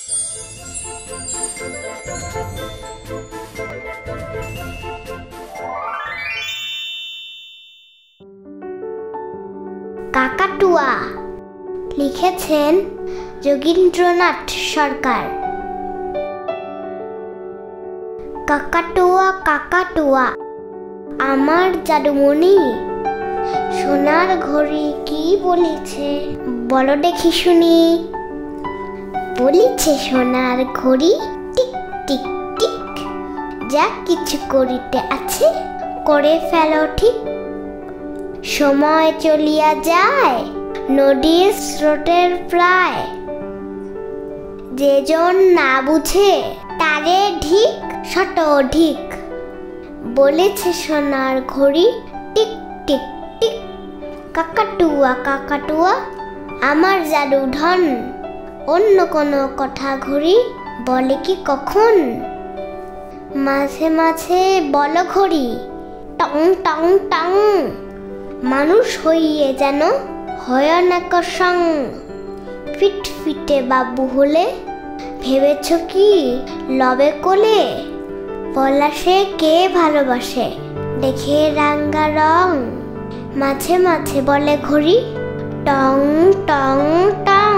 কাকাতুয়া লিখেছেন যোগীন্দ্রনাথ সরকার। কাকাতুয়া কাকাতুয়া আমার জাদুমণি, সোনার ঘড়ি কি বলেছে বলো দেখি শুনি। বলিছে সোনার ঘড়ি টিক টিক টিক, যা কিছু করিতে আছে করে ফেলো ঠিক। সময় চলিয়া যায় নদীর স্রোতের প্রায়, যেজন না বুঝে তারে ঢিক শত অধিক। বলেছে সোনার ঘড়ি টিক টিক টিক। কাকাতুয়া কাকাতুয়া আমার জাদুধন, অন্য কোনো কথা ঘড়ি বলে কি কখন। মাঝে মাঝে বলো ঘড়ি টং টং টং, মানুষ হইয়ে যেন হয় না কসং। ফিটফিটে বাবু হলে ভেবেছ কি লবে কোলে, পলাশে কে ভালোবাসে দেখে রাঙ্গা রং। মাঝে মাঝে বলে ঘড়ি টং টং টং।